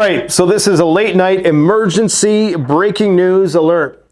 Right, so this is a late night emergency breaking news alert.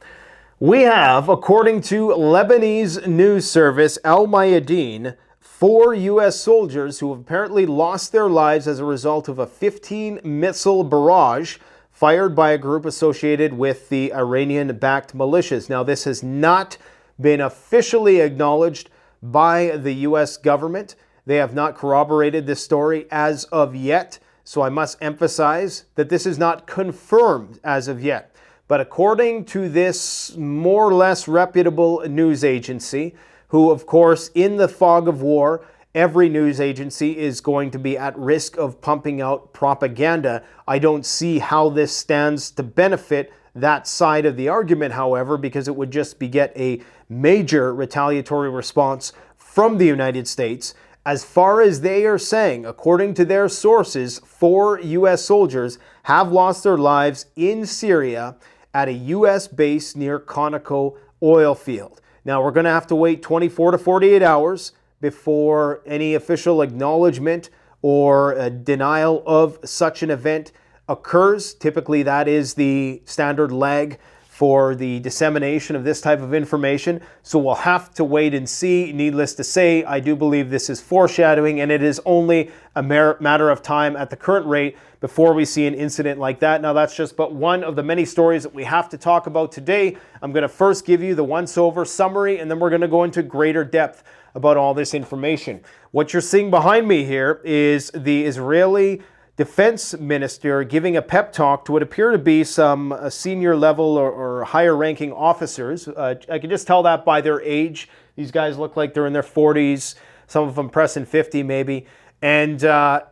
We have, according to Lebanese news service Al Mayadeen, 4 U.S. soldiers who have apparently lost their lives as a result of a 15 missile barrage fired by a group associated with the Iranian-backed militias. Now, this has not been officially acknowledged by the U.S. government. They have not corroborated this story as of yet. So I must emphasize that this is not confirmed as of yet. But according to this more or less reputable news agency, who of course in the fog of war, every news agency is going to be at risk of pumping out propaganda. I don't see how this stands to benefit that side of the argument, however, because it would just beget a major retaliatory response from the United States. As far as they are saying, according to their sources, 4 U.S. soldiers have lost their lives in Syria at a U.S. base near Conoco oil field. Now, we're going to have to wait 24 to 48 hours before any official acknowledgement or a denial of such an event occurs. Typically, that is the standard lag for the dissemination of this type of information. So we'll have to wait and see. Needless to say, I do believe this is foreshadowing, and it is only a matter of time at the current rate before we see an incident like that. Now, that's just but one of the many stories that we have to talk about today. I'm going to first give you the once-over summary, and then we're going to go into greater depth about all this information. What you're seeing behind me here is the Israeli Defense Minister giving a pep talk to what appear to be some senior level or higher ranking officers. I can just tell that by their age. These guys look like they're in their 40s, some of them pressing 50 maybe. And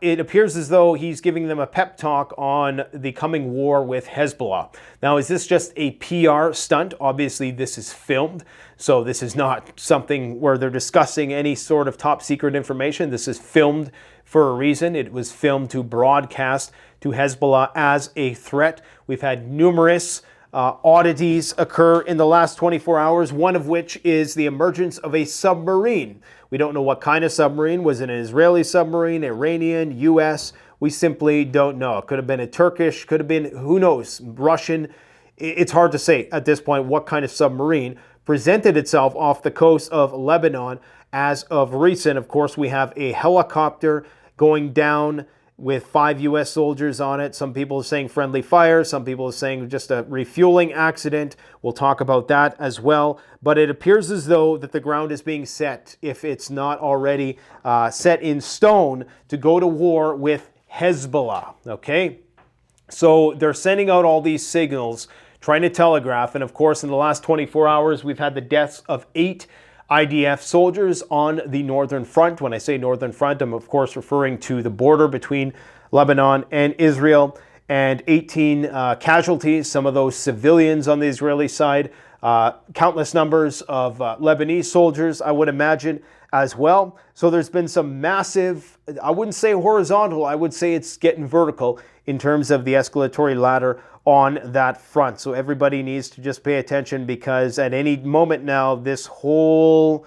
it appears as though he's giving them a pep talk on the coming war with Hezbollah. Now, is this just a PR stunt? Obviously, this is filmed. So this is not something where they're discussing any sort of top secret information. This is filmed for a reason. It was filmed to broadcast to Hezbollah as a threat. We've had numerous oddities occur in the last 24 hours, one of which is the emergence of a submarine. We don't know what kind of submarine. Was it an Israeli submarine, Iranian, US? We simply don't know. It could have been a Turkish, could have been, who knows, Russian. It's hard to say at this point what kind of submarine presented itself off the coast of Lebanon as of recent. Of course, we have a helicopter going down with 5 U.S. soldiers on it. Some people are saying friendly fire. Some people are saying just a refueling accident. We'll talk about that as well. But it appears as though that the ground is being set, if it's not already set in stone, to go to war with Hezbollah. Okay? So they're sending out all these signals, trying to telegraph. And of course, in the last 24 hours, we've had the deaths of 8 IDF soldiers on the northern front. When I say northern front, I'm of course referring to the border between Lebanon and Israel, and 18 casualties, some of those civilians on the Israeli side, countless numbers of Lebanese soldiers, I would imagine, as well. So there's been some massive, I wouldn't say horizontal, I would say it's getting vertical in terms of the escalatory ladder on that front. So everybody needs to just pay attention, because at any moment now, this whole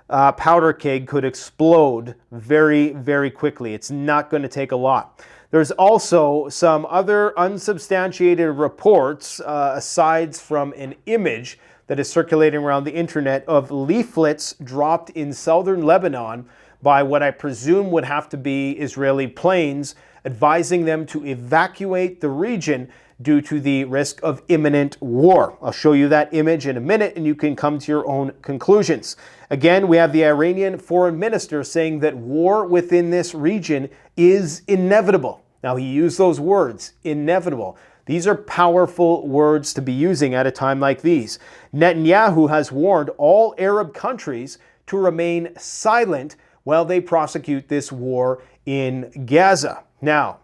powder keg could explode very, very quickly. It's not going to take a lot. There's also some other unsubstantiated reports, aside from an image that is circulating around the internet, of leaflets dropped in southern Lebanon by what I presume would have to be Israeli planes, advising them to evacuate the region due to the risk of imminent war. I'll show you that image in a minute, and you can come to your own conclusions. Again, we have the Iranian foreign minister saying that war within this region is inevitable. Now, he used those words, inevitable. These are powerful words to be using at a time like these. Netanyahu has warned all Arab countries to remain silent while they prosecute this war in Gaza. Now,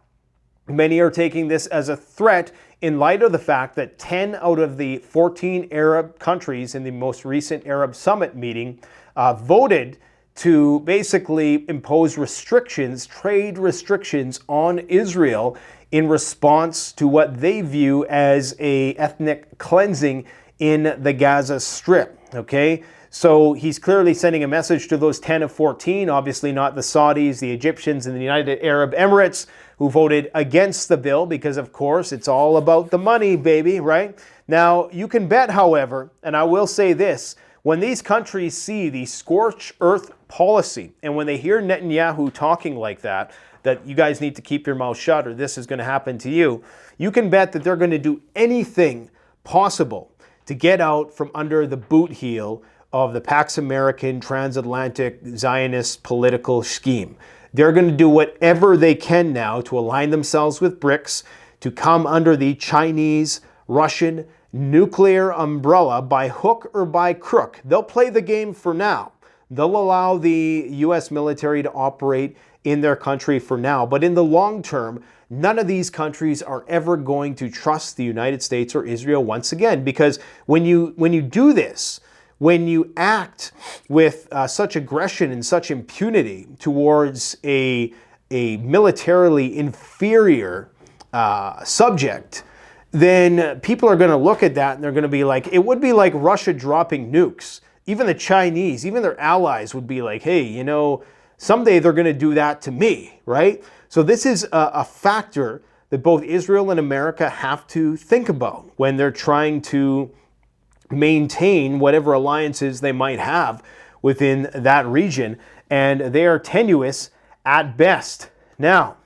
many are taking this as a threat in light of the fact that 10 out of the 14 Arab countries in the most recent Arab Summit meeting voted to basically impose restrictions, trade restrictions on Israel in response to what they view as a ethnic cleansing in the Gaza Strip, okay? So he's clearly sending a message to those 10 of 14, obviously not the Saudis, the Egyptians, and the United Arab Emirates, who voted against the bill because, of course, it's all about the money, baby, right? Now, you can bet, however, and I will say this, when these countries see the scorched earth policy and when they hear Netanyahu talking like that you guys need to keep your mouth shut or this is going to happen to you, you can bet that they're going to do anything possible to get out from under the boot heel of the Pax American transatlantic Zionist political scheme. They're going to do whatever they can now to align themselves with BRICS, to come under the Chinese, Russian, nuclear umbrella by hook or by crook. They'll play the game for now. They'll allow the U.S. military to operate in their country for now. But in the long term, none of these countries are ever going to trust the United States or Israel once again. Because when you do this, when you act with such aggression and such impunity towards a militarily inferior subject, then people are going to look at that and they're going to be like, it would be like Russia dropping nukes. Even the Chinese, even their allies would be like, hey, you know, someday they're going to do that to me, right? So this is a factor that both Israel and America have to think about when they're trying to maintain whatever alliances they might have within that region. And they are tenuous at best. Now,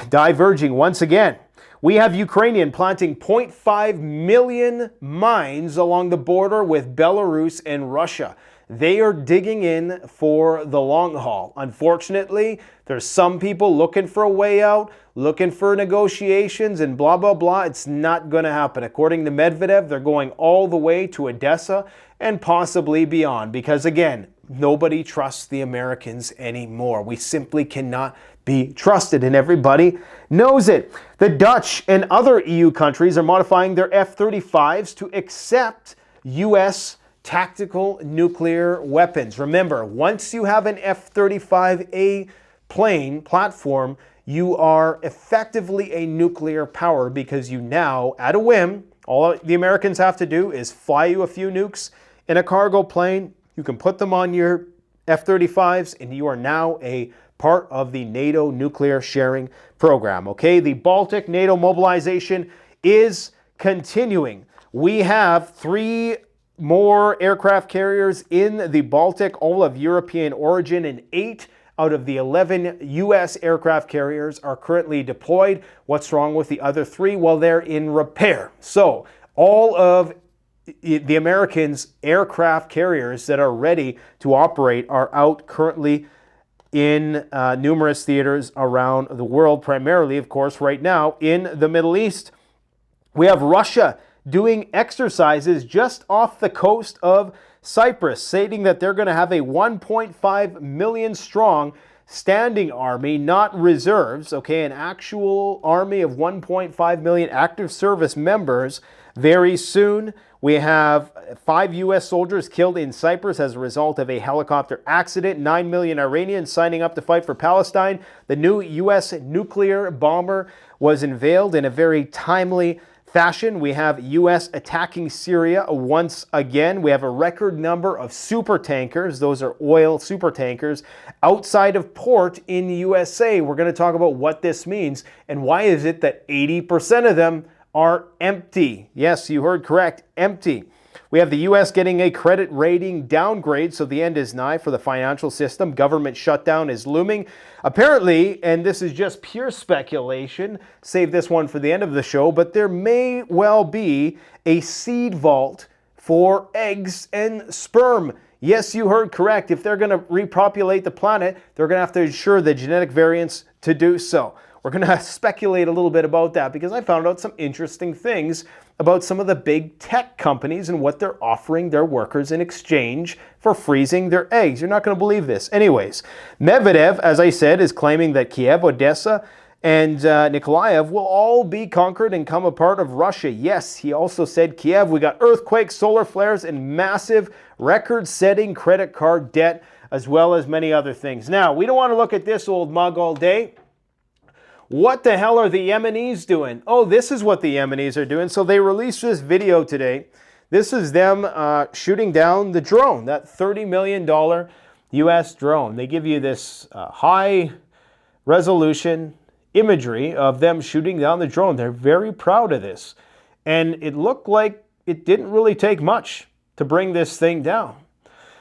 diverging once again, we have Ukrainian planting 0.5 million mines along the border with Belarus and Russia. They are digging in for the long haul. Unfortunately, there's some people looking for a way out, looking for negotiations and blah, blah, blah. It's not going to happen. According to Medvedev, they're going all the way to Odessa and possibly beyond because, again, nobody trusts the Americans anymore. We simply cannot be trusted, and everybody knows it. The Dutch and other EU countries are modifying their F-35s to accept U.S. tactical nuclear weapons. Remember, once you have an F-35A plane platform, you are effectively a nuclear power because you now, at a whim, all the Americans have to do is fly you a few nukes in a cargo plane. You can put them on your F-35s, and you are now a part of the NATO nuclear sharing program. Okay, the Baltic NATO mobilization is continuing. We have 3 more aircraft carriers in the Baltic, all of European origin, and 8 out of the 11 U.S. aircraft carriers are currently deployed. What's wrong with the other 3? Well, they're in repair. So all of the Americans' aircraft carriers that are ready to operate are out currently in numerous theaters around the world, primarily, of course, right now in the Middle East. We have Russia doing exercises just off the coast of Cyprus, stating that they're going to have a 1.5 million strong standing army, not reserves, okay, an actual army of 1.5 million active service members very soon. We have 5 U.S. soldiers killed in Cyprus as a result of a helicopter accident. 9 million Iranians signing up to fight for Palestine. The new U.S. nuclear bomber was unveiled in a very timely fashion. We have U.S. attacking Syria once again. We have a record number of super tankers. Those are oil super tankers outside of port in the USA. We're going to talk about what this means and why is it that 80% of them are empty. Yes, you heard correct, empty. We have the U.S. getting a credit rating downgrade, so the end is nigh for the financial system. Government shutdown is looming. Apparently, and this is just pure speculation, save this one for the end of the show, but there may well be a seed vault for eggs and sperm. Yes, you heard correct. If they're going to repopulate the planet, they're going to have to ensure the genetic variants to do so. We're going to speculate a little bit about that because I found out some interesting things about some of the big tech companies and what they're offering their workers in exchange for freezing their eggs. You're not going to believe this. Anyways, Medvedev, as I said, is claiming that Kiev, Odessa, and Nikolaev will all be conquered and come a part of Russia. Yes, he also said Kiev, we got earthquakes, solar flares, and massive record-setting credit card debt, as well as many other things. Now, we don't want to look at this old mug all day. What the hell are the Yemenis doing? Oh, this is what the Yemenis are doing. So they released this video today. This is them shooting down the drone, that $30 million US drone. They give you this high resolution imagery of them shooting down the drone. They're very proud of this. And it looked like it didn't really take much to bring this thing down.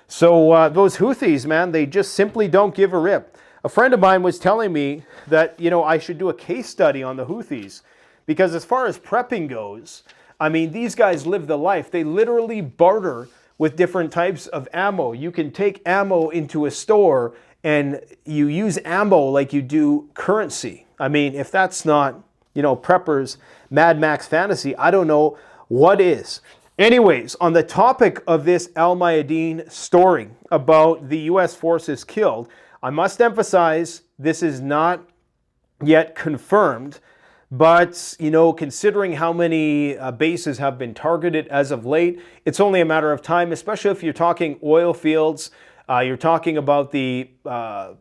So those Houthis, man, they just simply don't give a rip. A friend of mine was telling me that, I should do a case study on the Houthis, because as far as prepping goes, I mean, these guys live the life. They literally barter with different types of ammo. You can take ammo into a store and you use ammo like you do currency. I mean, if that's not, preppers, Mad Max fantasy, I don't know what is. Anyways, on the topic of this Al Mayadeen story about the U.S. forces killed, I must emphasize this is not yet confirmed. But, considering how many bases have been targeted as of late, it's only a matter of time, especially if you're talking oil fields. You're talking about the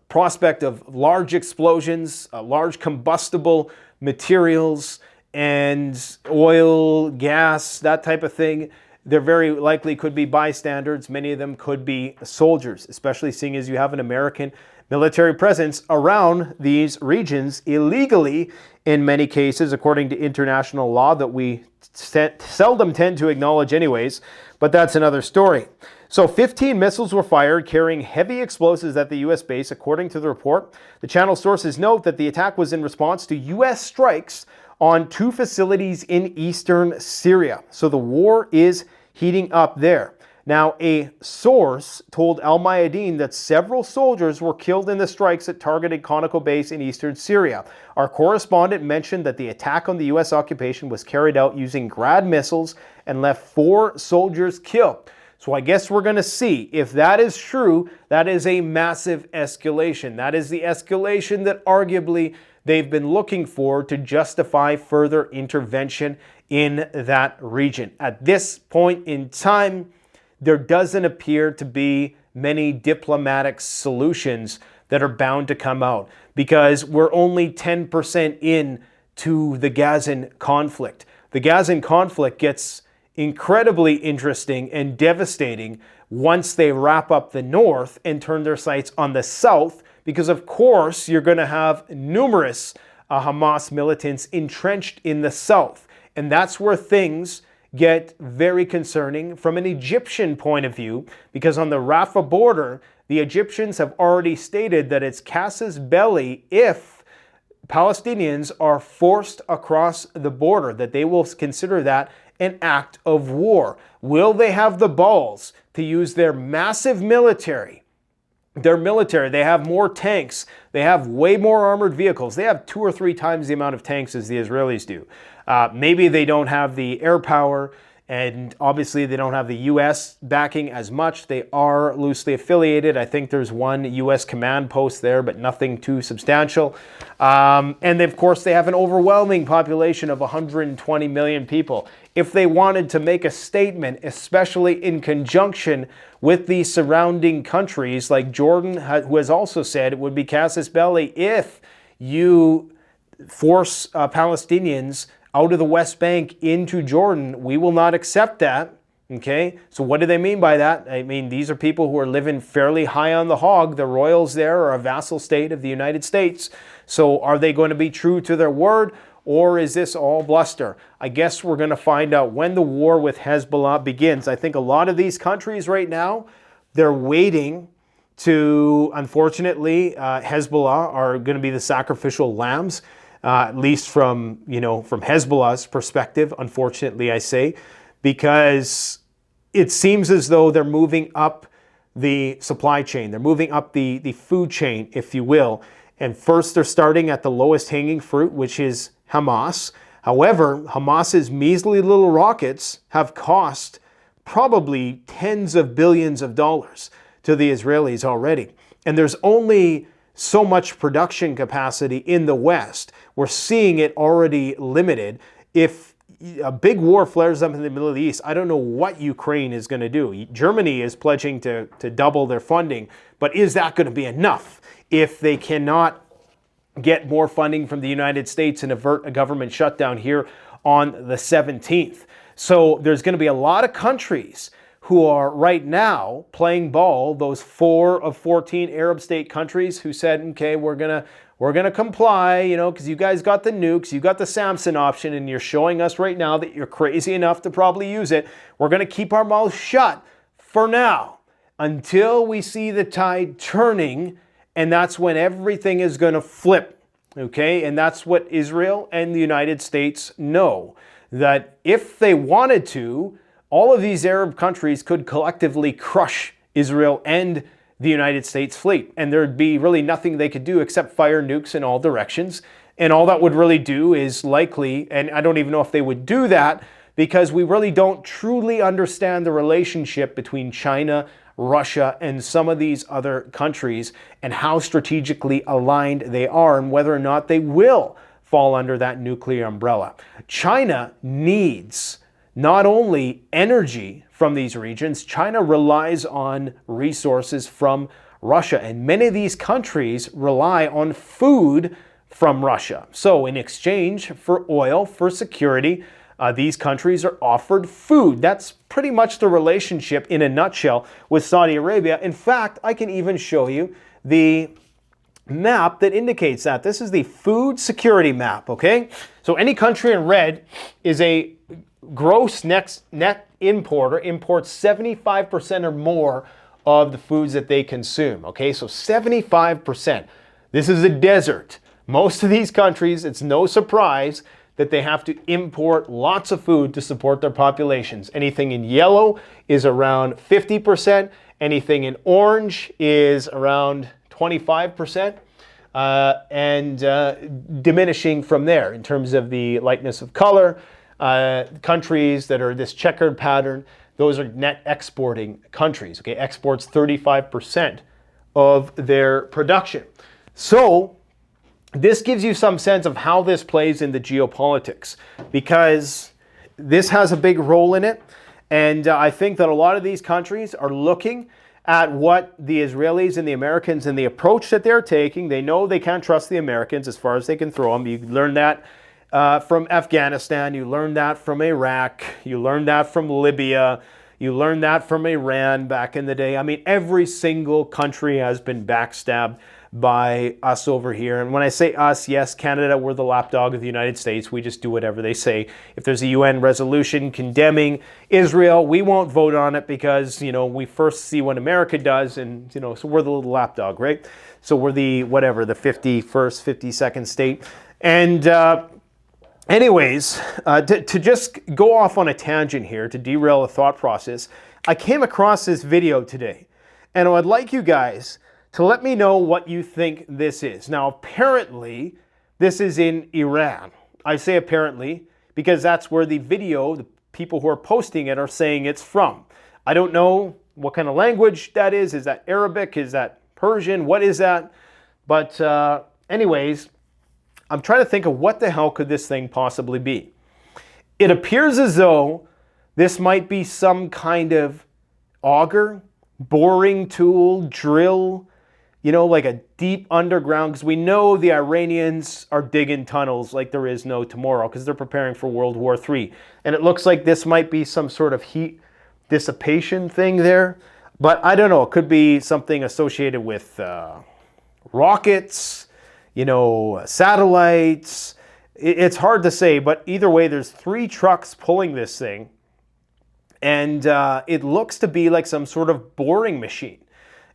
prospect of large explosions, large combustible materials, and oil, gas, that type of thing. There very likely could be bystanders. Many of them could be soldiers, especially seeing as you have an American military presence around these regions illegally in many cases, according to international law that we seldom tend to acknowledge anyways, but that's another story. So 15 missiles were fired carrying heavy explosives at the U.S. base, according to the report. The channel sources note that the attack was in response to U.S. strikes on 2 facilities in eastern Syria. So the war is heating up there. Now, a source told Al Mayadeen that several soldiers were killed in the strikes that targeted Conoco Base in eastern Syria. Our correspondent mentioned that the attack on the U.S. occupation was carried out using Grad missiles and left 4 soldiers killed. So I guess we're going to see if that is true. That is a massive escalation. That is the escalation that arguably they've been looking for to justify further intervention in that region. At this point in time, there doesn't appear to be many diplomatic solutions that are bound to come out, because we're only 10% in to the Gazan conflict. The Gazan conflict gets incredibly interesting and devastating once they wrap up the north and turn their sights on the south, because of course you're going to have numerous Hamas militants entrenched in the south. And that's where things get very concerning from an Egyptian point of view, because on the Rafah border, the Egyptians have already stated that it's casus belli if Palestinians are forced across the border, that they will consider that an act of war. Will they have the balls to use their massive military? Their military, they have more tanks, they have way more armored vehicles, they have 2 or 3 times the amount of tanks as the Israelis do. Maybe they don't have the air power, and obviously they don't have the U.S. backing as much. They are loosely affiliated. I think there's one U.S. command post there, but nothing too substantial. And of course, they have an overwhelming population of 120 million people. If they wanted to make a statement, especially in conjunction with the surrounding countries like Jordan, who has also said it would be casus belli if you force Palestinians out of the West Bank into Jordan, we will not accept that. Okay, so what do they mean by that? I mean, these are people who are living fairly high on the hog. The royals there are a vassal state of the United States. So are they going to be true to their word, or is this all bluster? I guess we're going to find out when the war with Hezbollah begins. I think a lot of these countries right now, they're waiting to, unfortunately, Hezbollah are going to be the sacrificial lambs. At least from Hezbollah's perspective, unfortunately, I say, because it seems as though they're moving up the supply chain. They're moving up the food chain, if you will. And first, they're starting at the lowest hanging fruit, which is Hamas. However, Hamas's measly little rockets have cost probably tens of billions of dollars to the Israelis already. And there's only so much production capacity in the West. We're seeing it already limited. If a big war flares up in the Middle East, I don't know what Ukraine is going to do. Germany is pledging to double their funding, but is that going to be enough if they cannot get more funding from the United States and avert a government shutdown here on the 17th? So there's going to be a lot of countries who are right now playing ball, those 4 of 14 Arab state countries who said, okay, we're going to we're going to comply, you know, because you guys got the nukes, you got the Samson option, and you're showing us right now that you're crazy enough to probably use it. We're going to keep our mouths shut for now until we see the tide turning, and that's when everything is going to flip, okay? And that's what Israel and the United States know, that if they wanted to, all of these Arab countries could collectively crush Israel and the United States fleet, and there'd be really nothing they could do except fire nukes in all directions. And all that would really do is likely, and I don't even know if they would do that, because we really don't truly understand the relationship between China, Russia, and some of these other countries, and how strategically aligned they are, and whether or not they will fall under that nuclear umbrella. China needs not only energy from these regions, China relies on resources from Russia, and many of these countries rely on food from Russia. So in exchange for oil, for security, these countries are offered food. That's pretty much the relationship in a nutshell with Saudi Arabia. In fact, I can even show you the map that indicates that. This is the food security map, okay? So any country in red is a gross net importer, imports 75% or more of the foods that they consume, okay? So 75%. This is a desert. Most of these countries, it's no surprise that they have to import lots of food to support their populations. Anything in yellow is around 50%. Anything in orange is around 25%. And diminishing from there in terms of the lightness of color. Countries that are this checkered pattern, those are net exporting countries. Okay, exports 35% of their production. So this gives you some sense of how this plays in the geopolitics, because this has a big role in it. And I think that a lot of these countries are looking at what the Israelis and the Americans and the approach that they're taking. They know they can't trust the Americans as far as they can throw them. You learn that from Afghanistan, you learn that from Iraq, you learn that from Libya, you learn that from Iran back in the day. I mean, every single country has been backstabbed by us over here. And when I say us, yes, Canada, we're the lapdog of the United States. We just do whatever they say. If there's a UN resolution condemning Israel, we won't vote on it because, you know, we first see what America does, and, you know, so we're the little lapdog, right? So we're the, whatever, the 51st, 52nd state. And anyways, to just go off on a tangent here, to derail a thought process, I came across this video today, and I'd like you guys to let me know what you think this is. Now, apparently, this is in Iran. I say apparently because that's where the video, the people who are posting it are saying it's from. I don't know what kind of language that is. Is that Arabic? Is that Persian? What is that? But anyways, I'm trying to think of what the hell could this thing possibly be. It appears as though this might be some kind of auger, boring tool, drill, you know, like a deep underground, because we know the Iranians are digging tunnels like there is no tomorrow because they're preparing for World War III. And it looks like this might be some sort of heat dissipation thing there. But I don't know, it could be something associated with rockets, you know, satellites. It's hard to say, but either way, there's 3 trucks pulling this thing. And it looks to be like some sort of boring machine.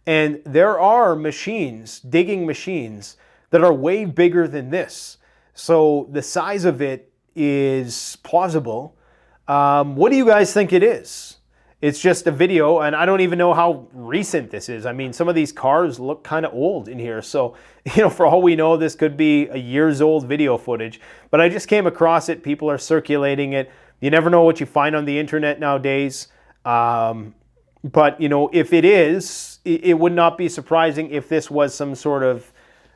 And there are machines, digging machines, that are way bigger than this. So the size of it is plausible. What do you guys think it is? It's just a video, and I don't even know how recent this is. I mean, some of these cars look kind of old in here. So, you know, for all we know, this could be a years old video footage. But I just came across it. People are circulating it. You never know what you find on the internet nowadays. But, you know, if it is, it would not be surprising if this was some sort of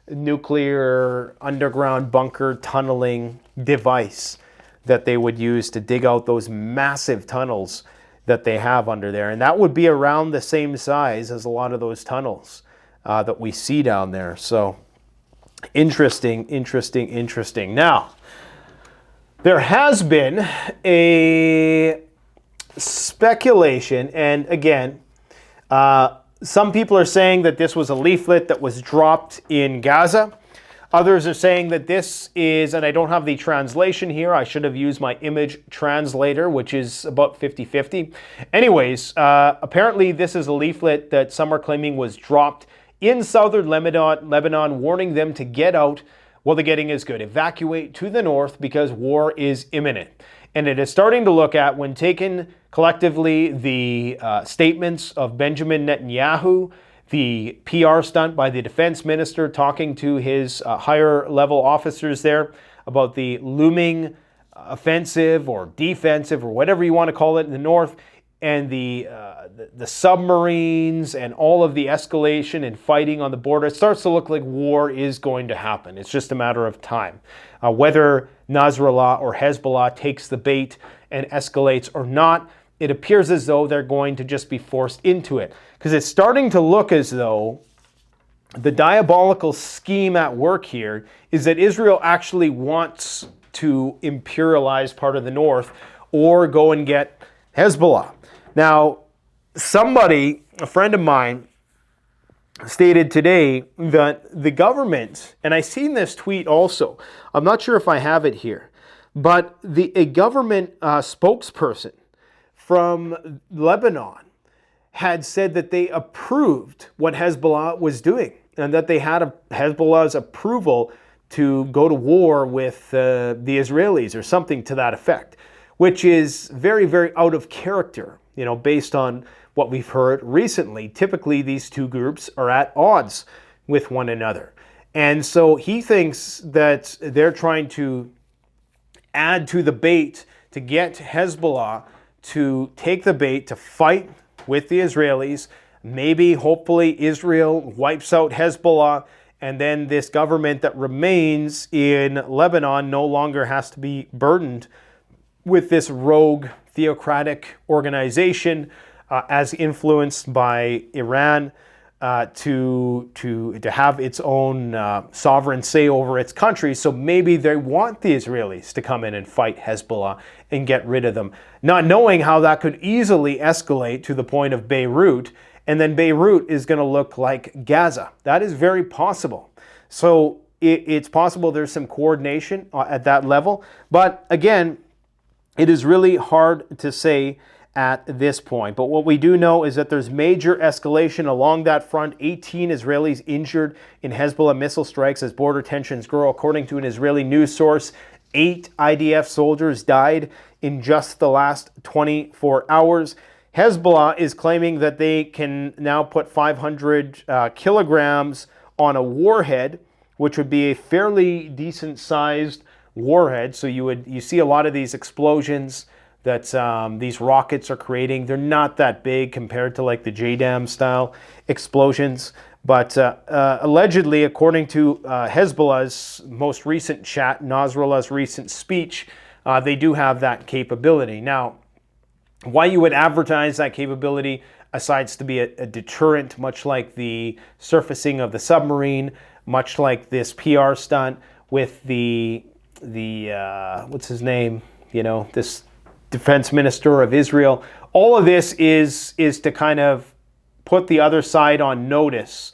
nuclear underground bunker tunneling device that they would use to dig out those massive tunnels that they have under there. And that would be around the same size as a lot of those tunnels that we see down there. So interesting, interesting, interesting. Now, there has been a speculation, and again, some people are saying that this was a leaflet that was dropped in Gaza. Others are saying that this is, and I don't have the translation here, I should have used my image translator, which is about 50-50. Anyways, apparently this is a leaflet that some are claiming was dropped in southern Lebanon, warning them to get out. Well, the getting is good. Evacuate to the north because war is imminent. And it is starting to look at, when taken collectively, the statements of Benjamin Netanyahu, the PR stunt by the defense minister talking to his higher level officers there about the looming offensive or defensive or whatever you want to call it in the north, and the submarines and all of the escalation and fighting on the border. It starts to look like war is going to happen. It's just a matter of time. Whether Nasrallah or Hezbollah takes the bait and escalates or not, it appears as though they're going to just be forced into it. Because it's starting to look as though the diabolical scheme at work here is that Israel actually wants to imperialize part of the north or go and get Hezbollah. Now, somebody, a friend of mine, stated today that the government, and I seen this tweet also, I'm not sure if I have it here, but a government spokesperson from Lebanon had said that they approved what Hezbollah was doing and that they had Hezbollah's approval to go to war with the Israelis or something to that effect, which is very, very out of character, you know, based on what we've heard recently. Typically, these two groups are at odds with one another. And so he thinks that they're trying to add to the bait to get Hezbollah to take the bait to fight with the Israelis. Maybe, hopefully, Israel wipes out Hezbollah, and then this government that remains in Lebanon no longer has to be burdened with this rogue theocratic organization as influenced by Iran to have its own sovereign say over its country. So maybe they want the Israelis to come in and fight Hezbollah and get rid of them, not knowing how that could easily escalate to the point of Beirut, and then Beirut is going to look like Gaza. That is very possible. So it's possible there's some coordination at that level. But again, it is really hard to say at this point. But what we do know is that there's major escalation along that front. 18 Israelis injured in Hezbollah missile strikes as border tensions grow. According to an Israeli news source, 8 IDF soldiers died in just the last 24 hours. Hezbollah is claiming that they can now put 500 kilograms on a warhead, which would be a fairly decent sized warhead. So you see a lot of these explosions that these rockets are creating. They're not that big compared to like the JDAM style explosions. But allegedly, according to Hezbollah's most recent chat, Nasrallah's recent speech, they do have that capability. Now, why you would advertise that capability, aside to be a deterrent, much like the surfacing of the submarine, much like this PR stunt with the what's his name? You know, this defense minister of Israel. All of this is to kind of put the other side on notice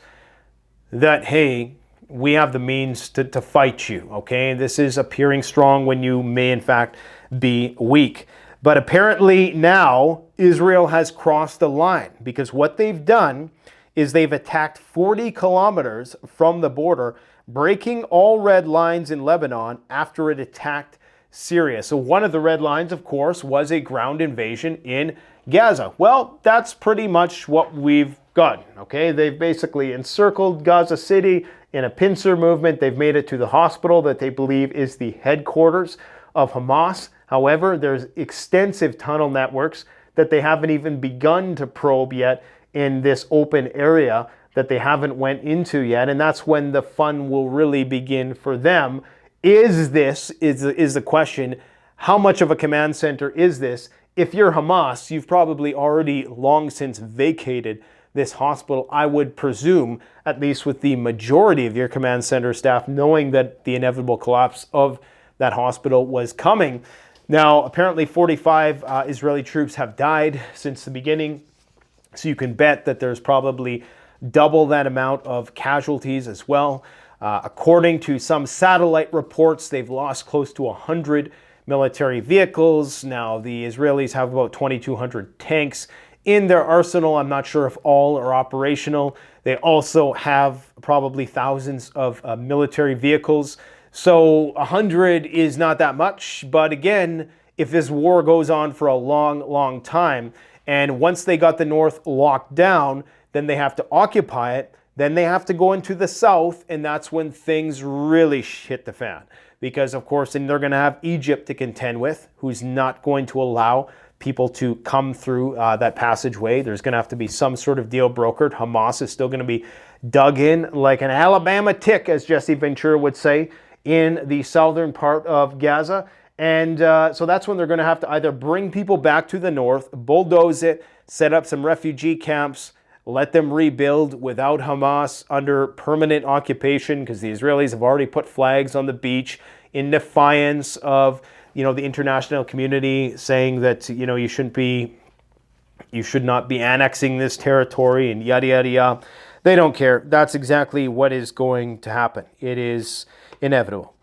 that, hey, we have the means to fight you, okay? This is appearing strong when you may in fact be weak. But apparently now Israel has crossed the line, because what they've done is they've attacked 40 kilometers from the border, breaking all red lines in Lebanon after it attacked Syria. So one of the red lines, of course, was a ground invasion in Gaza. Well, that's pretty much what we've got, okay? They've basically encircled Gaza City in a pincer movement. They've made it to the hospital that they believe is the headquarters of Hamas. However, there's extensive tunnel networks that they haven't even begun to probe yet in this open area that they haven't went into yet. And that's when the fun will really begin for them. Is the question, how much of a command center is this? If you're Hamas, you've probably already long since vacated this hospital, I would presume, at least with the majority of your command center staff, knowing that the inevitable collapse of that hospital was coming. Now, apparently 45 Israeli troops have died since the beginning, so you can bet that there's probably double that amount of casualties as well. According to some satellite reports, they've lost close to 100 military vehicles. Now, the Israelis have about 2,200 tanks in their arsenal. I'm not sure if all are operational. They also have probably thousands of military vehicles. So 100 is not that much. But again, if this war goes on for a long, long time, and once they got the north locked down, then they have to occupy it. Then they have to go into the south, and that's when things really hit the fan. Because, of course, then they're going to have Egypt to contend with, who's not going to allow people to come through that passageway. There's going to have to be some sort of deal brokered. Hamas is still going to be dug in like an Alabama tick, as Jesse Ventura would say, in the southern part of Gaza. And so that's when they're going to have to either bring people back to the north, bulldoze it, set up some refugee camps, let them rebuild without Hamas under permanent occupation, because the Israelis have already put flags on the beach in defiance of, the international community saying that, you should not be annexing this territory and yada, yada, yada. They don't care. That's exactly what is going to happen. It is inevitable.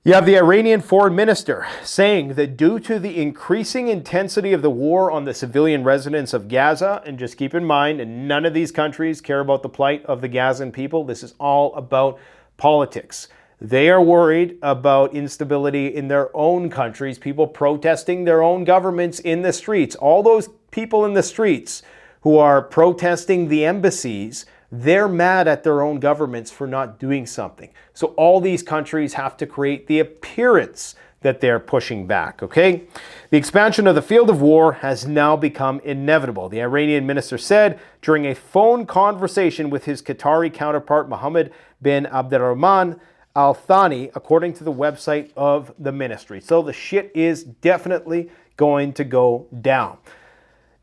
You have the Iranian foreign minister saying that due to the increasing intensity of the war on the civilian residents of Gaza, and just keep in mind, none of these countries care about the plight of the Gazan people. This is all about politics. They are worried about instability in their own countries, people protesting their own governments in the streets. All those people in the streets who are protesting the embassies, they're mad at their own governments for not doing something. So all these countries have to create the appearance that they're pushing back, okay? The expansion of the field of war has now become inevitable, the Iranian minister said during a phone conversation with his Qatari counterpart, Mohammed bin Abdurrahman Al Thani, according to the website of the ministry. So the shit is definitely going to go down.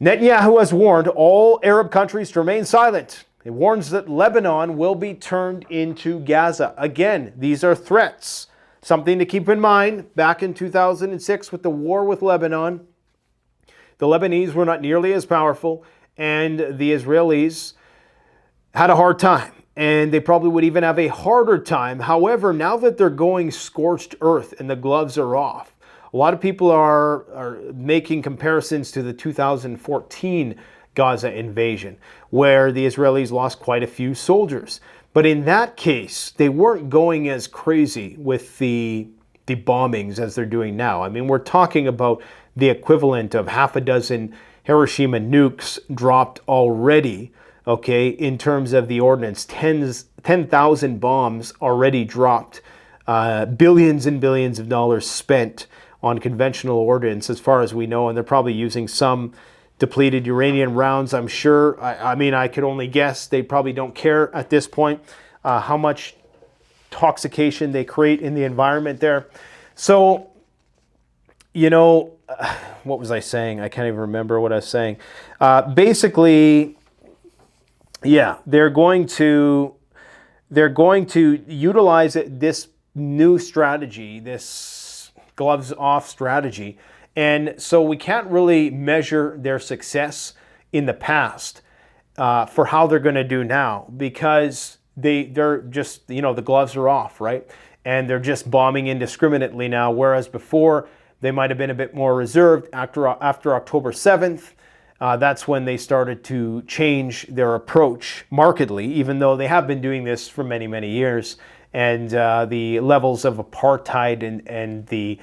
Netanyahu has warned all Arab countries to remain silent. He warns that Lebanon will be turned into Gaza. Again, these are threats. Something to keep in mind, back in 2006 with the war with Lebanon, the Lebanese were not nearly as powerful, and the Israelis had a hard time. And they probably would even have a harder time. However, now that they're going scorched earth and the gloves are off, a lot of people are making comparisons to the 2014 Gaza invasion, where the Israelis lost quite a few soldiers. But in that case, they weren't going as crazy with the bombings as they're doing now. I mean, we're talking about the equivalent of half a dozen Hiroshima nukes dropped already, okay, in terms of the ordnance. 10,000 bombs already dropped, billions and billions of dollars spent on conventional ordnance as far as we know, and they're probably using some depleted uranium rounds, I'm sure. I mean, I could only guess. They probably don't care at this point how much intoxication they create in the environment there. So, what was I saying? I can't even remember what I was saying. Basically, yeah, they're going to utilize this new strategy, this gloves off strategy. And so we can't really measure their success in the past for how they're going to do now, because they're just, the gloves are off, right? And they're just bombing indiscriminately now, whereas before they might have been a bit more reserved. After October 7th, that's when they started to change their approach markedly, even though they have been doing this for many, many years. And the levels of apartheid and the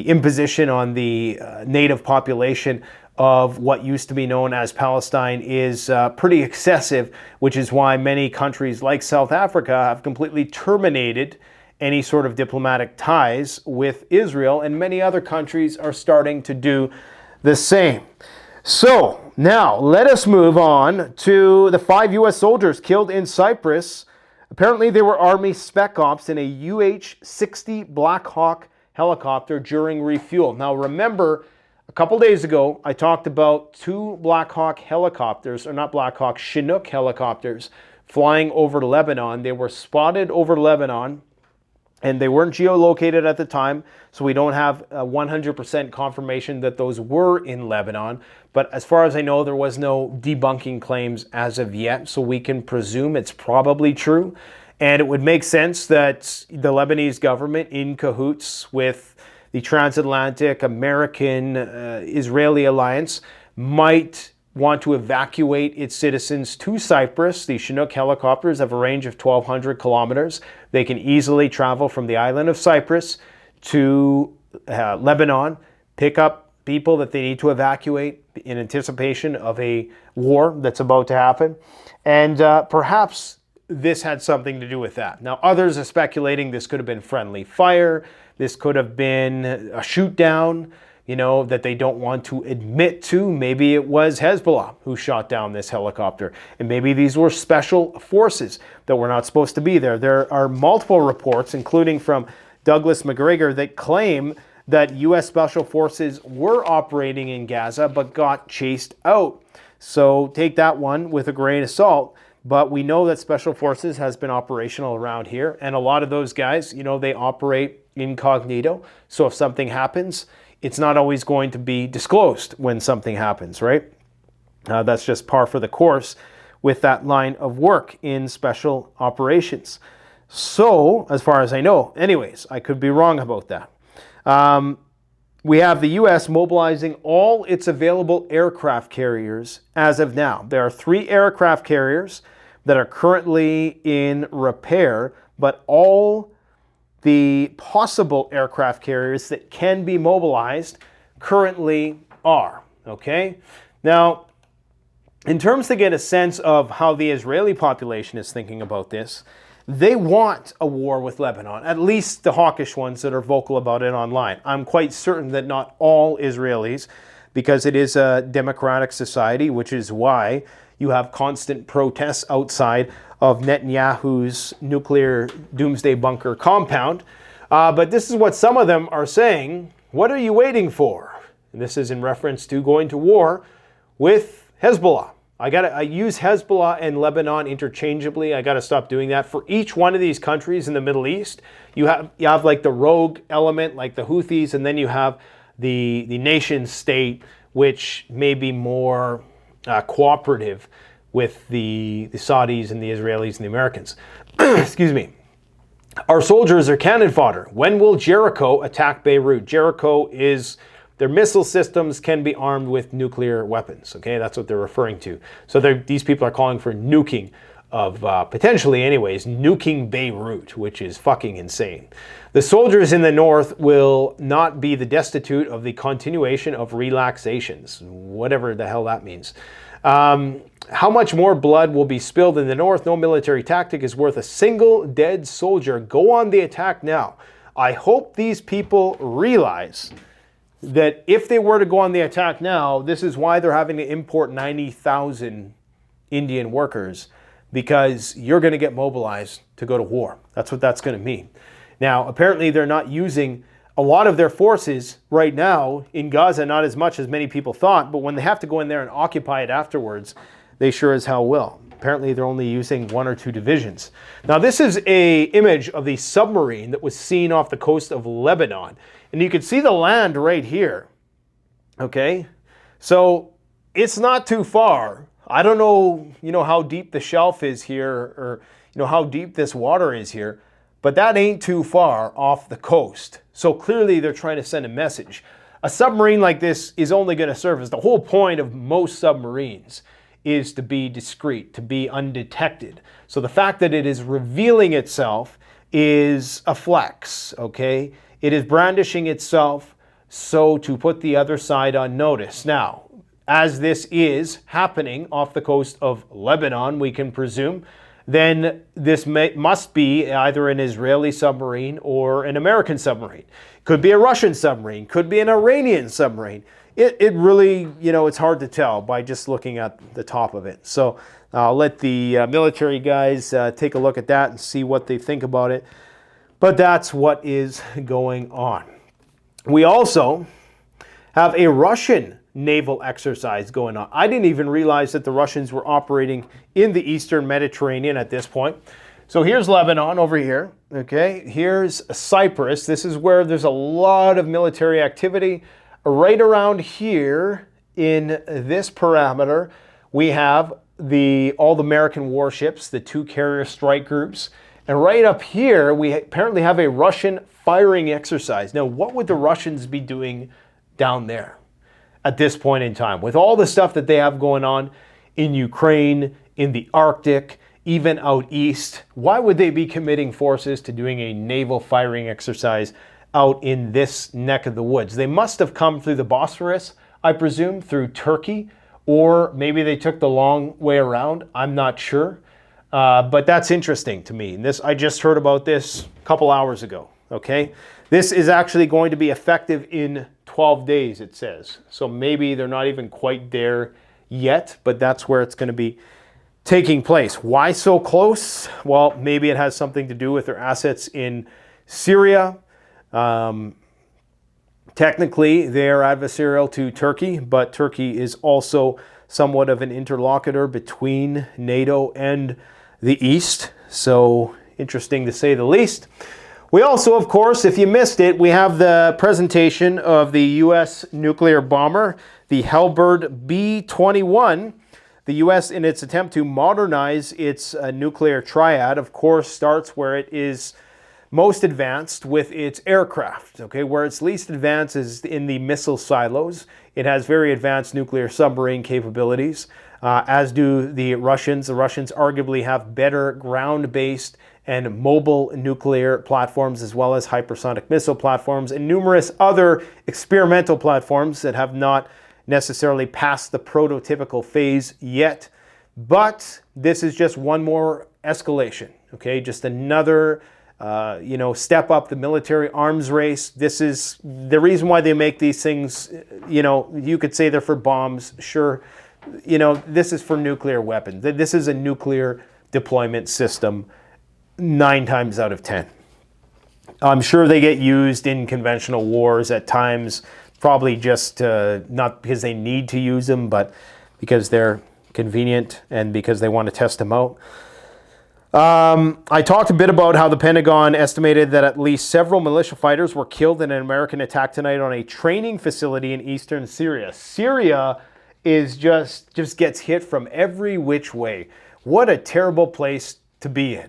imposition on the native population of what used to be known as Palestine is pretty excessive, which is why many countries like South Africa have completely terminated any sort of diplomatic ties with Israel, and many other countries are starting to do the same. So now let us move on to the 5 U.S. soldiers killed in Cyprus. Apparently they were Army spec ops in a UH-60 Black Hawk helicopter during refuel. Now remember, a couple days ago, I talked about 2 Black Hawk helicopters, or not Black Hawk, Chinook helicopters flying over Lebanon. They were spotted over Lebanon, and they weren't geolocated at the time, so we don't have 100% confirmation that those were in Lebanon. But as far as I know, there was no debunking claims as of yet, so we can presume it's probably true. And it would make sense that the Lebanese government, in cahoots with the transatlantic American-Israeli alliance, might want to evacuate its citizens to Cyprus. The Chinook helicopters have a range of 1,200 kilometers. They can easily travel from the island of Cyprus to Lebanon, pick up people that they need to evacuate in anticipation of a war that's about to happen. And perhaps this had something to do with that. Now, others are speculating this could have been friendly fire. This could have been a shoot down, you know, that they don't want to admit to. Maybe it was Hezbollah who shot down this helicopter. And maybe these were special forces that were not supposed to be there. There are multiple reports, including from Douglas McGregor, that claim that U.S. Special Forces were operating in Gaza but got chased out. So take that one with a grain of salt. But we know that Special Forces has been operational around here. And a lot of those guys, you know, they operate incognito. So if something happens, it's not always going to be disclosed when something happens, right? That's just par for the course with that line of work in special operations. So, as far as I know, anyways, I could be wrong about that. We have the U.S. mobilizing all its available aircraft carriers as of now. There are 3 aircraft carriers that are currently in repair, but all the possible aircraft carriers that can be mobilized currently are, okay? Now, in terms to get a sense of how the Israeli population is thinking about this, they want a war with Lebanon, at least the hawkish ones that are vocal about it online. I'm quite certain that not all Israelis, because it is a democratic society, which is why you have constant protests outside of Netanyahu's nuclear doomsday bunker compound. But this is what some of them are saying. What are you waiting for? And this is in reference to going to war with Hezbollah. I use Hezbollah and Lebanon interchangeably. I got to stop doing that. For each one of these countries in the Middle East, you have like the rogue element, like the Houthis, and then you have the nation state, which may be more cooperative with the Saudis and the Israelis and the Americans. Excuse me. Our soldiers are cannon fodder. When will Jericho attack Beirut? Jericho is... Their missile systems can be armed with nuclear weapons, okay? That's what they're referring to. So these people are calling for nuking of, potentially anyways, nuking Beirut, which is fucking insane. The soldiers in the north will not be the destitute of the continuation of relaxations, whatever the hell that means. How much more blood will be spilled in the north? No military tactic is worth a single dead soldier. Go on the attack now. I hope these people realize that if they were to go on the attack now, this is why they're having to import 90,000 Indian workers, because you're going to get mobilized to go to war. That's what that's going to mean. Now, apparently they're not using a lot of their forces right now in Gaza, not as much as many people thought, but when they have to go in there and occupy it afterwards, they sure as hell will. Apparently they're only using 1 or 2 divisions. Now, this is an image of the submarine that was seen off the coast of Lebanon. And you can see the land right here, okay? So it's not too far. I don't know, how deep the shelf is here, or, how deep this water is here, but that ain't too far off the coast. So clearly they're trying to send a message. A submarine like this is only going to serve as the whole point of most submarines is to be discreet, to be undetected. So the fact that it is revealing itself is a flex, okay? It is brandishing itself so to put the other side on notice. Now, as this is happening off the coast of Lebanon, we can presume, then this must be either an Israeli submarine or an American submarine. Could be a Russian submarine, could be an Iranian submarine. It really, it's hard to tell by just looking at the top of it. So I'll let the military guys take a look at that and see what they think about it. But that's what is going on. We also have a Russian naval exercise going on. I didn't even realize that the Russians were operating in the Eastern Mediterranean at this point. So here's Lebanon over here, okay? Here's Cyprus. This is where there's a lot of military activity. Right around here in this parameter, we have all the American warships, the 2 carrier strike groups, And right up here, we apparently have a Russian firing exercise. Now, what would the Russians be doing down there at this point in time? With all the stuff that they have going on in Ukraine, in the Arctic, even out east, why would they be committing forces to doing a naval firing exercise out in this neck of the woods? They must have come through the Bosphorus, I presume, through Turkey, or maybe they took the long way around. I'm not sure. But that's interesting to me. And I just heard about this a couple hours ago, okay? This is actually going to be effective in 12 days, it says. So maybe they're not even quite there yet, but that's where it's going to be taking place. Why so close? Well, maybe it has something to do with their assets in Syria. Technically, they are adversarial to Turkey, but Turkey is also somewhat of an interlocutor between NATO and the East. So interesting to say the least. We also, of course, if you missed it, we have the presentation of the U.S. nuclear bomber, the Halberd B-21. The U.S., in its attempt to modernize its nuclear triad, of course, starts where it is most advanced with its aircraft. Okay, where it's least advanced is in the missile silos. It has very advanced nuclear submarine capabilities, as do the Russians. The Russians arguably have better ground-based and mobile nuclear platforms, as well as hypersonic missile platforms and numerous other experimental platforms that have not necessarily passed the prototypical phase yet. But this is just one more escalation, okay? Just another step up the military arms race. This is the reason why they make these things. You could say they're for bombs, sure. This is for nuclear weapons. This is a nuclear deployment system 9 times out of 10. I'm sure they get used in conventional wars at times, probably just not because they need to use them, but because they're convenient and because they want to test them out. I talked a bit about how the Pentagon estimated that at least several militia fighters were killed in an American attack tonight on a training facility in eastern Syria. Syria is just gets hit from every which way. What a terrible place to be in,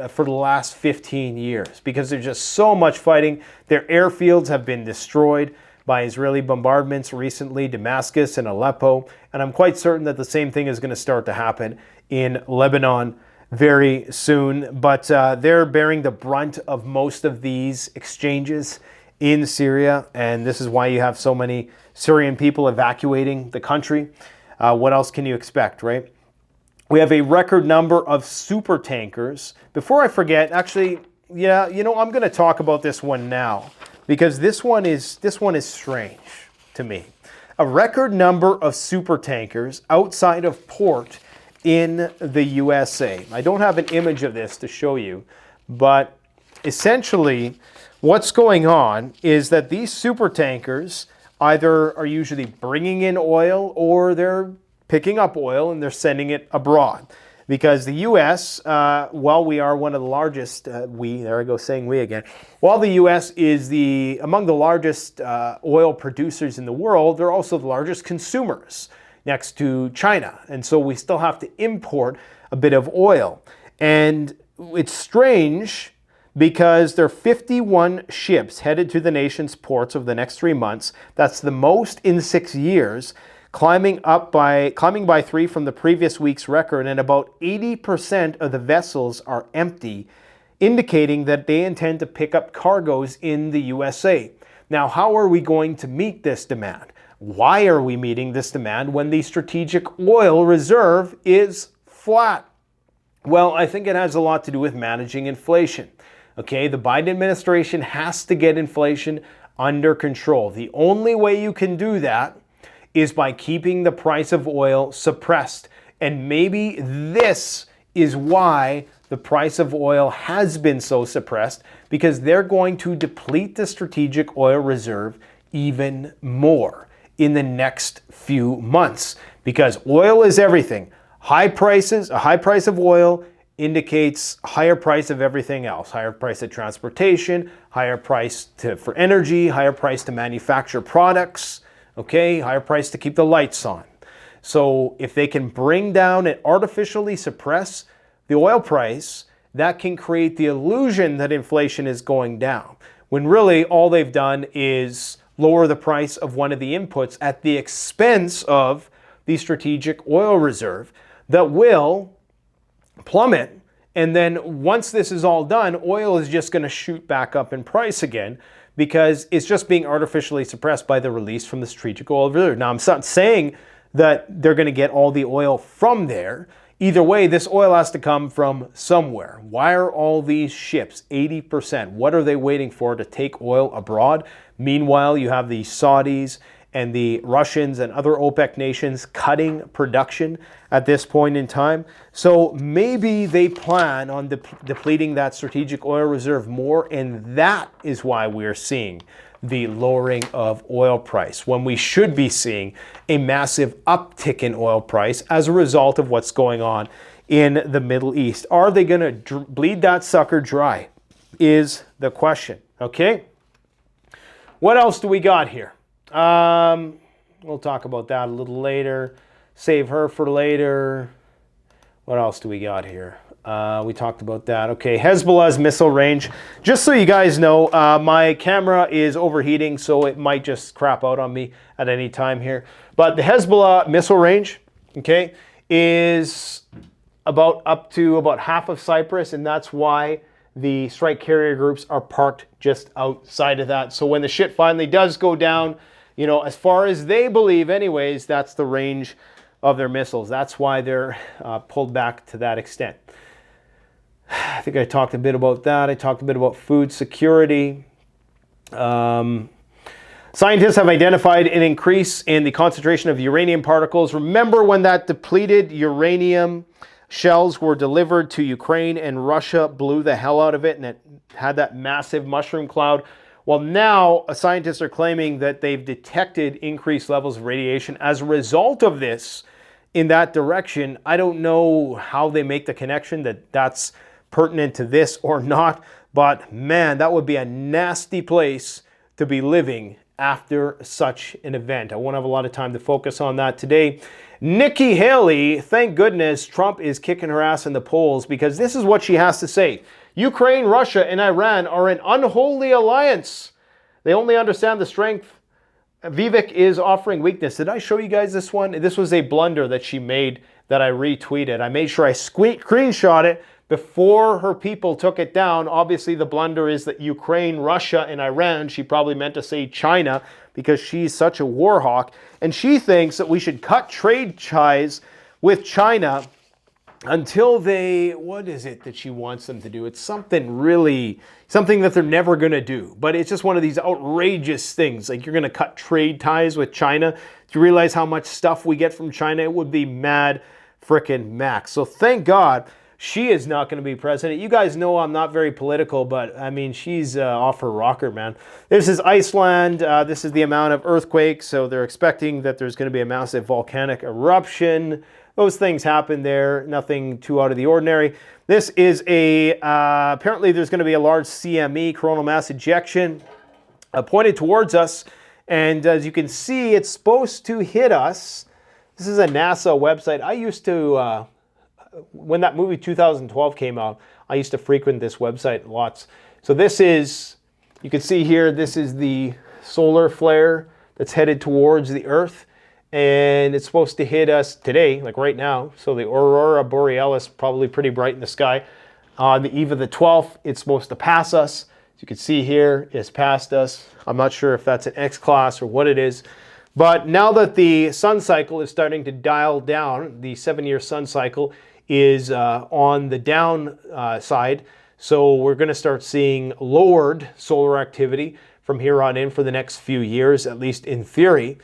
for the last 15 years, because there's just so much fighting. Their airfields have been destroyed by Israeli bombardments recently, Damascus and Aleppo, and I'm quite certain that the same thing is going to start to happen in Lebanon very soon. But they're bearing the brunt of most of these exchanges in Syria, and this is why you have so many Syrian people evacuating the country. What else can you expect, right? We have a record number of super tankers. Before I forget, actually, I'm going to talk about this one now, because this one is strange to me. A record number of super tankers outside of port in the USA. I don't have an image of this to show you, but essentially what's going on is that these super tankers either are usually bringing in oil or they're picking up oil and they're sending it abroad. Because the U.S., while we are one of the largest, there I go saying we again, while the U.S. is among the largest oil producers in the world, they're also the largest consumers next to China. And so we still have to import a bit of oil. And it's strange because there are 51 ships headed to the nation's ports over the next 3 months. That's the most in 6 years, climbing by 3 from the previous week's record, and about 80% of the vessels are empty, indicating that they intend to pick up cargoes in the USA. Now, how are we going to meet this demand? Why are we meeting this demand when the strategic oil reserve is flat? Well, I think it has a lot to do with managing inflation. Okay, the Biden administration has to get inflation under control. The only way you can do that is by keeping the price of oil suppressed. And maybe this is why the price of oil has been so suppressed, because they're going to deplete the strategic oil reserve even more in the next few months, because oil is everything. A high price of oil indicates higher price of everything else. Higher price of transportation, higher price for energy, higher price to manufacture products, okay? Higher price to keep the lights on. So if they can bring down and artificially suppress the oil price, that can create the illusion that inflation is going down, when really all they've done is lower the price of one of the inputs at the expense of the strategic oil reserve that will plummet. And then once this is all done, oil is just going to shoot back up in price again because it's just being artificially suppressed by the release from the strategic oil reserve. Now, I'm not saying that they're going to get all the oil from there. Either way, this oil has to come from somewhere. Why are all these ships, 80%, what are they waiting for to take oil abroad? Meanwhile, you have the Saudis and the Russians and other OPEC nations cutting production at this point in time. So maybe they plan on depleting that strategic oil reserve more, and that is why we're seeing the lowering of oil price, when we should be seeing a massive uptick in oil price as a result of what's going on in the Middle East. Are they going to bleed that sucker dry is the question, okay? What else do we got here? We'll talk about that a little later. Save her for later. What else do we got here? We talked about that. Okay, Hezbollah's missile range. Just so you guys know, my camera is overheating, so it might just crap out on me at any time here. But the Hezbollah missile range, okay, is up to about half of Cyprus, and that's why the strike carrier groups are parked just outside of that. So when the shit finally does go down, you know, as far as they believe anyways, that's the range of their missiles. That's why they're pulled back to that extent. I think I talked a bit about that. I talked a bit about food security. Scientists have identified an increase in the concentration of uranium particles. Remember when that depleted uranium shells were delivered to Ukraine and Russia blew the hell out of it and it had that massive mushroom cloud? Well, now scientists are claiming that they've detected increased levels of radiation as a result of this in that direction. I don't know how they make the connection that that's pertinent to this or not, but man, that would be a nasty place to be living after such an event. I won't have a lot of time to focus on that today. Nikki Haley, thank goodness Trump is kicking her ass in the polls, because this is what she has to say. Ukraine, Russia, and Iran are an unholy alliance. They only understand the strength. Vivek is offering weakness. Did I show you guys this one? This was a blunder that she made that I retweeted. I made sure I screenshot it before her people took it down. Obviously, the blunder is that Ukraine, Russia, and Iran. She probably meant to say China because she's such a war hawk. And she thinks that we should cut trade ties with China until they, what is it that she wants them to do? It's something that they're never going to do. But it's just one of these outrageous things. Like, you're going to cut trade ties with China. Do you realize how much stuff we get from China? It would be mad frickin' max. So thank God she is not going to be president. You guys know I'm not very political, but I mean, she's off her rocker, man. This is Iceland. This is the amount of earthquakes. So they're expecting that there's going to be a massive volcanic eruption. Those things happen there. Nothing too out of the ordinary. This is apparently there's going to be a large CME, coronal mass ejection, pointed towards us. And as you can see, it's supposed to hit us. This is a NASA website. I used to, when that movie 2012 came out, I used to frequent this website lots. So this is, you can see here, this is the solar flare that's headed towards the Earth. And it's supposed to hit us today, like right now. So the Aurora Borealis, probably pretty bright in the sky. On the eve of the 12th, it's supposed to pass us. As you can see here, it's passed us. I'm not sure if that's an X-class or what it is. But now that the sun cycle is starting to dial down, the 7-year sun cycle is on the down side. So we're going to start seeing lowered solar activity from here on in for the next few years, at least in theory.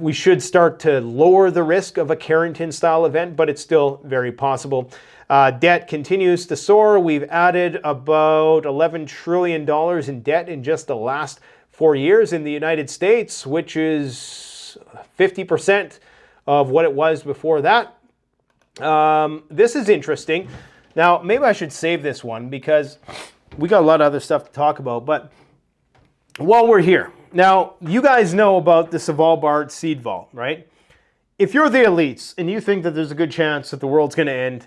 We should start to lower the risk of a Carrington-style event, but it's still very possible. Debt continues to soar. We've added about $11 trillion in debt in just the last 4 years in the United States, which is 50% of what it was before that. This is interesting. Now, maybe I should save this one because we got a lot of other stuff to talk about, but while we're here, now, you guys know about the Svalbard seed vault, right? If you're the elites and you think that there's a good chance that the world's going to end,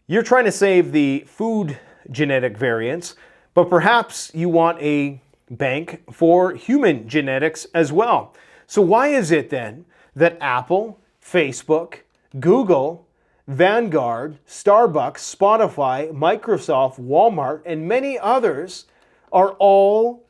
You're trying to save the food genetic variants, but perhaps you want a bank for human genetics as well. So why is it then that Apple, Facebook, Google, Vanguard, Starbucks, Spotify, Microsoft, Walmart, and many others are all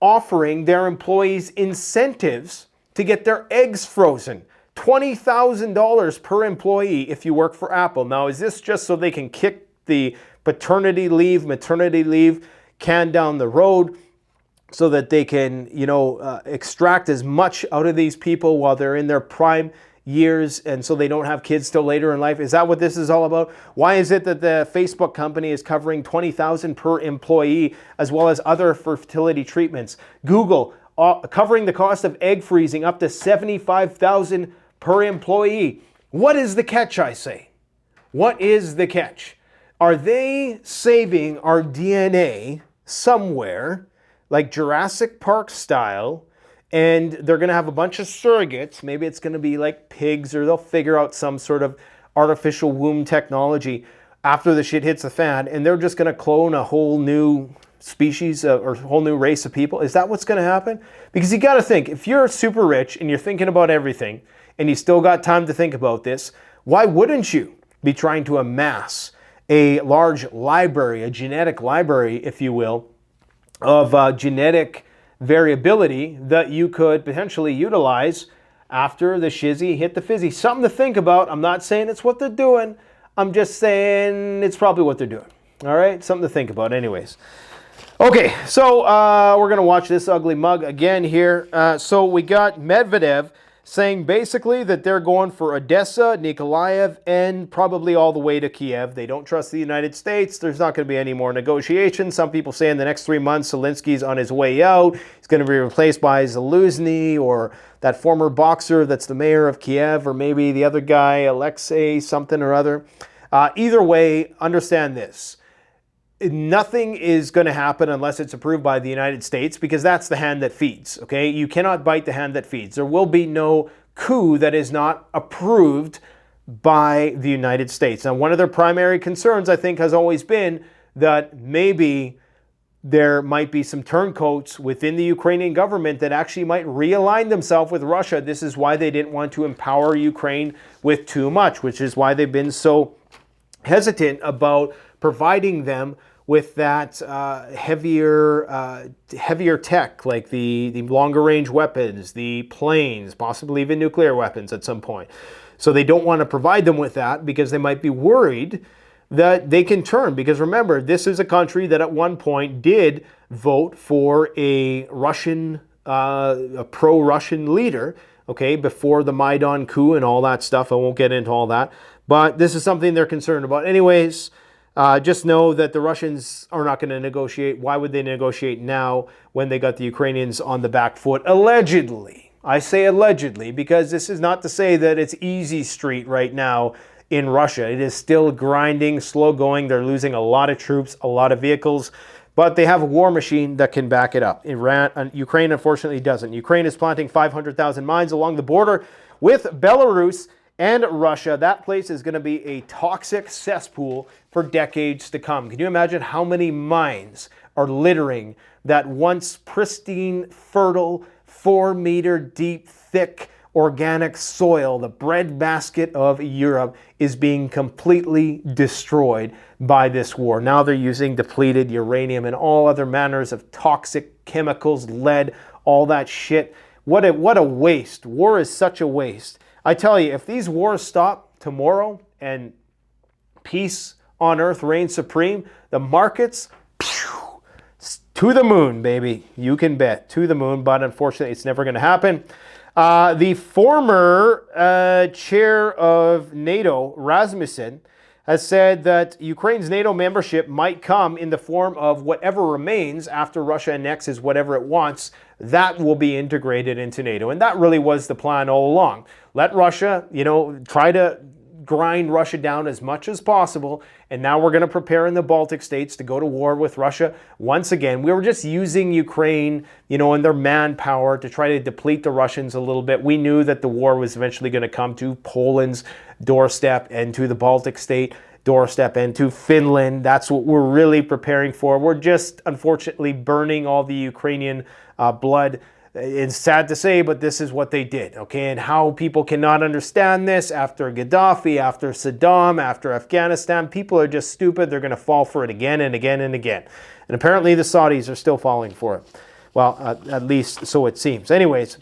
offering their employees incentives to get their eggs frozen? $20,000 per employee if you work for Apple. Now, is this just so they can kick the paternity leave, maternity leave can down the road so that they can, extract as much out of these people while they're in their prime years and so they don't have kids till later in life? Is that what this is all about? Why is it that the Facebook company is covering $20,000 per employee as well as other fertility treatments? Google covering the cost of egg freezing up to $75,000 per employee. What is the catch, I say? What is the catch? Are they saving our DNA somewhere, like Jurassic Park style, and they're going to have a bunch of surrogates? Maybe it's going to be like pigs, or they'll figure out some sort of artificial womb technology after the shit hits the fan, and they're just going to clone a whole new species or a whole new race of people. Is that what's going to happen? Because you got to think, if you're super rich and you're thinking about everything and you still got time to think about this, why wouldn't you be trying to amass a large library, a genetic library, if you will, of genetic variability that you could potentially utilize after the shizzy hit the fizzy? Something to think about. I'm not saying it's what they're doing. I'm just saying it's probably what they're doing. All right? Something to think about anyways. Okay, so we're going to watch this ugly mug again here. So we got Medvedev saying basically that they're going for Odessa, Nikolaev, and probably all the way to Kiev. They don't trust the United States. There's not going to be any more negotiations. Some people say in the next 3 months, Zelensky's on his way out. He's going to be replaced by Zaluzny, or that former boxer that's the mayor of Kiev, or maybe the other guy, Alexei something or other. Either way, understand this. Nothing is going to happen unless it's approved by the United States, because that's the hand that feeds, okay? You cannot bite the hand that feeds. There will be no coup that is not approved by the United States. Now, one of their primary concerns, I think, has always been that maybe there might be some turncoats within the Ukrainian government that actually might realign themselves with Russia. This is why they didn't want to empower Ukraine with too much, which is why they've been so hesitant about providing them with that heavier tech, like the longer range weapons, the planes, possibly even nuclear weapons at some point. So they don't want to provide them with that because they might be worried that they can turn. Because remember, this is a country that at one point did vote for a Russian, a pro-Russian leader, okay, before the Maidan coup and all that stuff. I won't get into all that. But this is something they're concerned about. Anyways, just know that the Russians are not going to negotiate. Why would they negotiate now when they got the Ukrainians on the back foot? Allegedly. I say allegedly because this is not to say that it's easy street right now in Russia. It is still grinding, slow going. They're losing a lot of troops, a lot of vehicles, but they have a war machine that can back it up. Ukraine, unfortunately, doesn't. Ukraine is planting 500,000 mines along the border with Belarus and Russia. That place is going to be a toxic cesspool for decades to come. Can you imagine how many mines are littering that once pristine, fertile, 4-meter deep, thick, organic soil? The breadbasket of Europe is being completely destroyed by this war. Now they're using depleted uranium and all other manners of toxic chemicals, lead, all that shit. What a waste. War is such a waste. I tell you, if these wars stop tomorrow and peace on earth reigns supreme, the markets, to the moon, baby. You can bet. To the moon, but unfortunately, it's never going to happen. The former chair of NATO, Rasmussen, has said that Ukraine's NATO membership might come in the form of whatever remains after Russia annexes whatever it wants. That will be integrated into NATO. And that really was the plan all along. Let Russia, try to grind Russia down as much as possible. And now we're going to prepare in the Baltic states to go to war with Russia once again. We were just using Ukraine, and their manpower to try to deplete the Russians a little bit. We knew that the war was eventually going to come to Poland's doorstep and to the Baltic state. doorstep and to Finland. That's what we're really preparing for. We're just unfortunately burning all the Ukrainian blood. It's sad to say, but this is what they did, okay? And how people cannot understand this after Gaddafi, after Saddam, after Afghanistan. People are just stupid. They're going to fall for it again and again and again. And apparently the Saudis are still falling for it. Well, at least so it seems. Anyways,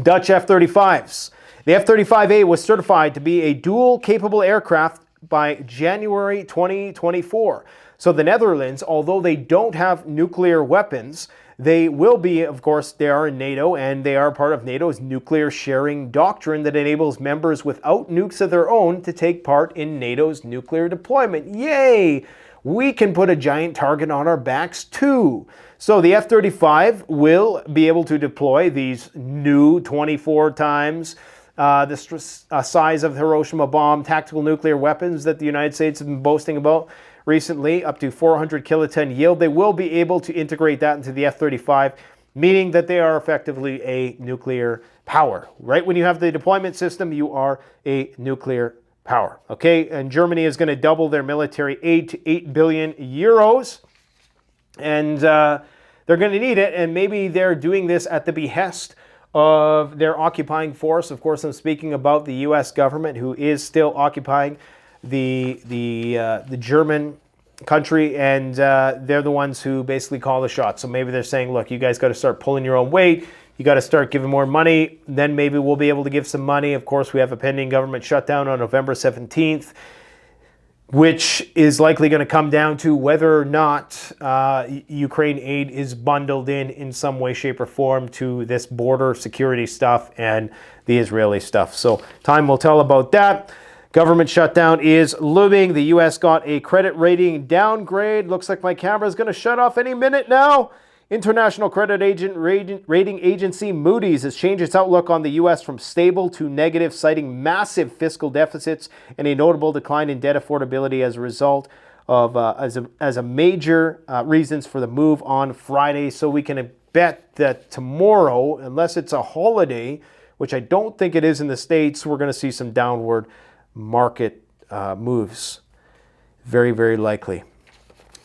Dutch F-35s. The F-35A was certified to be a dual-capable aircraft by January 2024. So the Netherlands, although they don't have nuclear weapons, they will be, of course, they are in NATO, and they are part of NATO's nuclear sharing doctrine that enables members without nukes of their own to take part in NATO's nuclear deployment. Yay! We can put a giant target on our backs too. So the F-35 will be able to deploy these new 24 times the size of the Hiroshima bomb tactical nuclear weapons that the United States has been boasting about recently, up to 400 kiloton yield. They will be able to integrate that into the F-35, meaning that they are effectively a nuclear power. Right when you have the deployment system, you are a nuclear power. Okay, and Germany is going to double their military aid to 8 billion euros, and they're going to need it, and maybe they're doing this at the behest of their occupying force. Of course, I'm speaking about the U.S. government, who is still occupying the German country, and they're the ones who basically call the shots. So maybe they're saying, look, you guys got to start pulling your own weight. You got to start giving more money. Then maybe we'll be able to give some money. Of course, we have a pending government shutdown on November 17th, which is likely going to come down to whether or not Ukraine aid is bundled in some way, shape, or form to this border security stuff and the Israeli stuff. So time will tell about that. Government shutdown is looming. The U.S. got a credit rating downgrade. Looks like my camera is going to shut off any minute now. International credit rating agency Moody's has changed its outlook on the U.S. from stable to negative, citing massive fiscal deficits and a notable decline in debt affordability as a result of as a major reasons for the move on Friday. So we can bet that tomorrow, unless it's a holiday, which I don't think it is in the States, we're going to see some downward market moves. Very, very likely.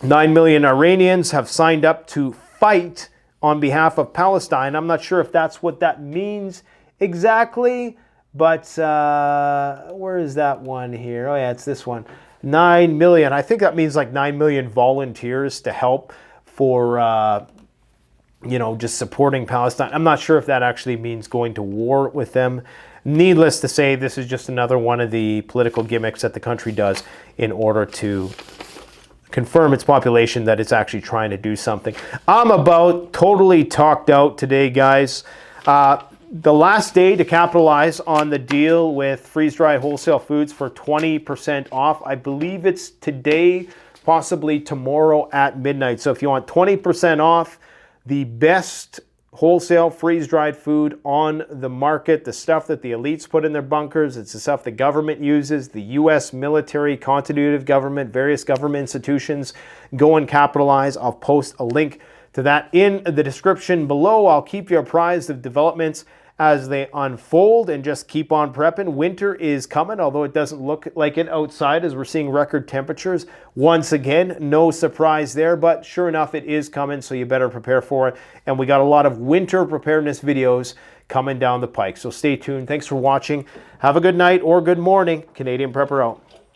9 million Iranians have signed up to fight on behalf of Palestine. I'm not sure if that's what that means exactly, but where is that one here? Oh yeah, it's this one. 9 million. I think that means like 9 million volunteers to help for just supporting Palestine. I'm not sure if that actually means going to war with them. Needless to say, this is just another one of the political gimmicks that the country does in order to confirm its population that it's actually trying to do something. I'm about totally talked out today, guys. The last day to capitalize on the deal with freeze-dried wholesale foods for 20% off. I believe it's today, possibly tomorrow at midnight. So if you want 20% off the best wholesale freeze-dried food on the market, the stuff that the elites put in their bunkers, it's the stuff the government uses, the U.S. military, continuity of government, various government institutions, go and capitalize. I'll post a link to that in the description below. I'll keep you apprised of developments as they unfold, and just keep on prepping. Winter is coming, although it doesn't look like it outside as we're seeing record temperatures. Once again, no surprise there, but sure enough, it is coming, so you better prepare for it. And we got a lot of winter preparedness videos coming down the pike, so stay tuned. Thanks for watching. Have a good night or good morning. Canadian Prepper out.